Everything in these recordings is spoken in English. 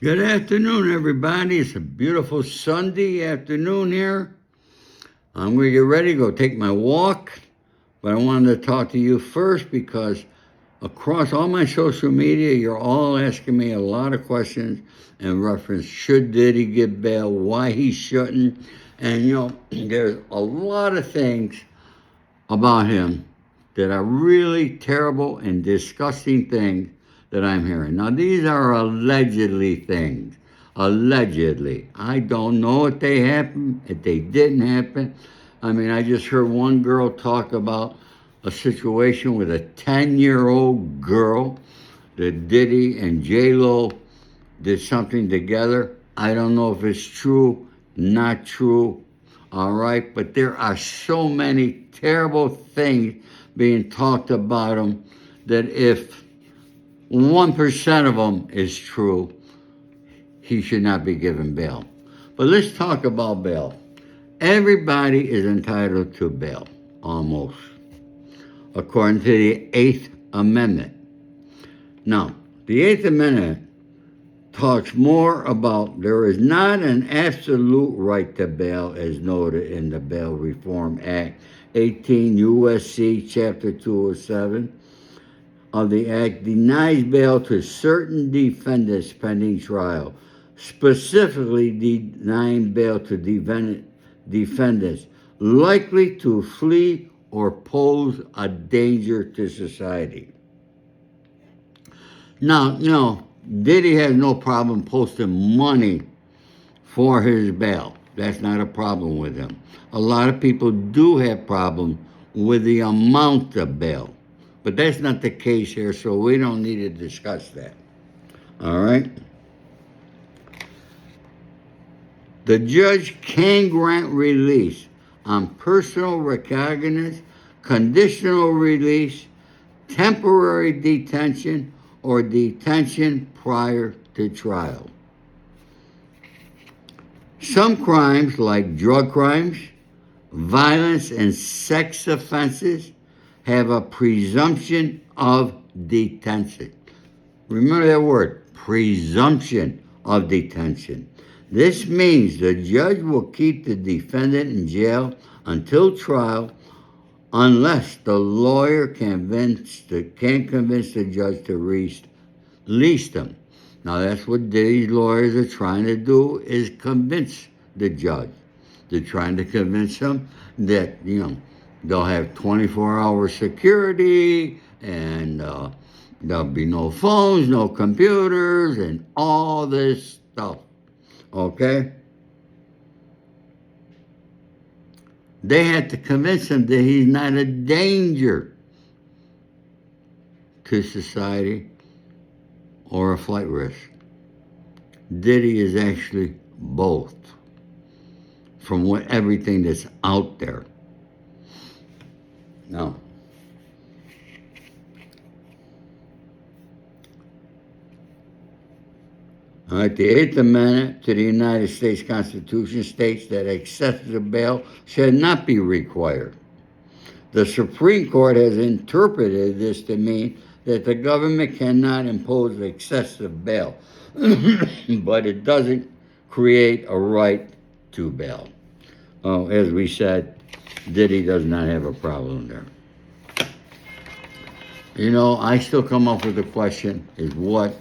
Good afternoon, everybody. It's a beautiful Sunday afternoon here. I'm going to get ready to go take my walk, but I wanted to talk to you first because across all my social media, you're all asking me a lot of questions in reference, should Diddy get bail, why he shouldn't, and there's a lot of things about him that are really terrible and disgusting things that I'm hearing. Now, these are allegedly things. Allegedly. I don't know if they happened, if they didn't happen. I mean, I just heard one girl talk about a situation with a 10-year-old girl that Diddy and J-Lo did something together. I don't know if it's true, not true, all right? But there are so many terrible things being talked about him that if 1% of them is true, he should not be given bail. But let's talk about bail. Everybody is entitled to bail, almost, according to the 8th Amendment. Now, the 8th Amendment talks more about there is not an absolute right to bail as noted in the Bail Reform Act, 18 U.S.C. Chapter 207 of the Act denies bail to certain defendants pending trial, specifically denying bail to defendants likely to flee or pose a danger to society. Now, Diddy has no problem posting money for his bail. That's not a problem with him. A lot of people do have problems with the amount of bail. But that's not the case here, so we don't need to discuss that. All right? The judge can grant release on personal recognizance, conditional release, temporary detention, or detention prior to trial. Some crimes, like drug crimes, violence, and sex offenses, have a presumption of detention. Remember that word, presumption of detention. This means the judge will keep the defendant in jail until trial unless the lawyer can convince the judge to release them. Now, that's what Diddy's lawyers are trying to do, is convince the judge. They're trying to convince him that, they'll have 24-hour security and there'll be no phones, no computers, and all this stuff. Okay? They had to convince him that he's not a danger to society or a flight risk. Diddy is actually both, from everything that's out there. Now, all right, the 8th Amendment to the United States Constitution states that excessive bail should not be required. The Supreme Court has interpreted this to mean that the government cannot impose excessive bail, but it doesn't create a right to bail. As we said, Diddy does not have a problem there. I still come up with the question is what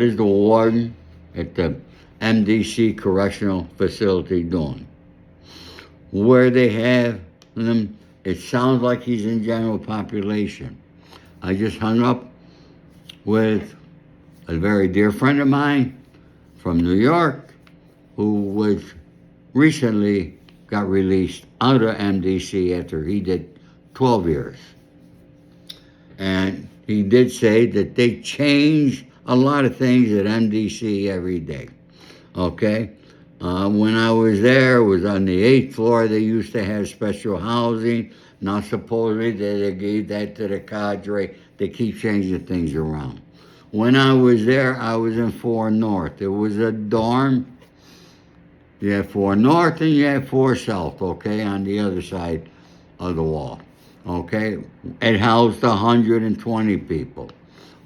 is the warden at the MDC correctional facility doing? Where they have him, it sounds like he's in general population. I just hung up with a very dear friend of mine from New York who recently got released out of MDC after he did 12 years. And he did say that they change a lot of things at MDC every day. Okay? When I was there, it was on the 8th floor. They used to have special housing. Now, supposedly, they gave that to the cadre. They keep changing things around. When I was there, I was in 4 North. It was a dorm. You had 4 North and you had 4 South, okay, on the other side of the wall. Okay? It housed 120 people.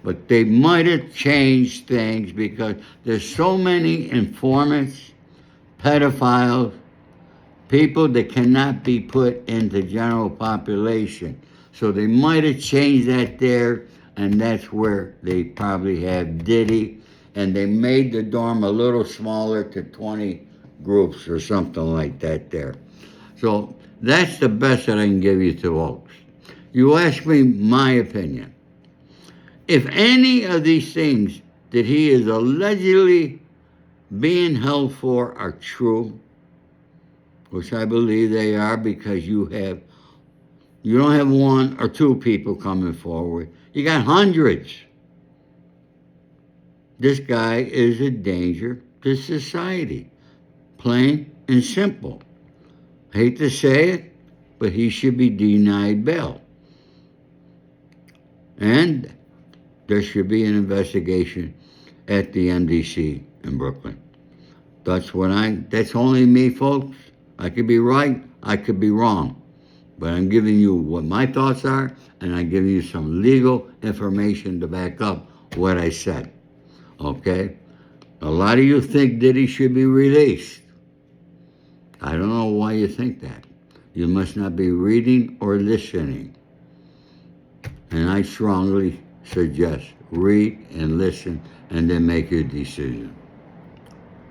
But they might have changed things because there's so many informants, pedophiles, people that cannot be put into general population. So they might have changed that there, and that's where they probably have Diddy, and they made the dorm a little smaller to 20 groups or something like that there. So that's the best that I can give you to folks. You ask me my opinion. If any of these things that he is allegedly being held for are true, which I believe they are because you don't have one or two people coming forward. You got hundreds. This guy is a danger to society, plain and simple. I hate to say it, but he should be denied bail. And there should be an investigation at the MDC in Brooklyn. That's only me, folks. I could be right, I could be wrong. But I'm giving you what my thoughts are, and I'm giving you some legal information to back up what I said. Okay? A lot of you think Diddy should be released. I don't know why you think that. You must not be reading or listening. And I strongly suggest read and listen and then make your decision.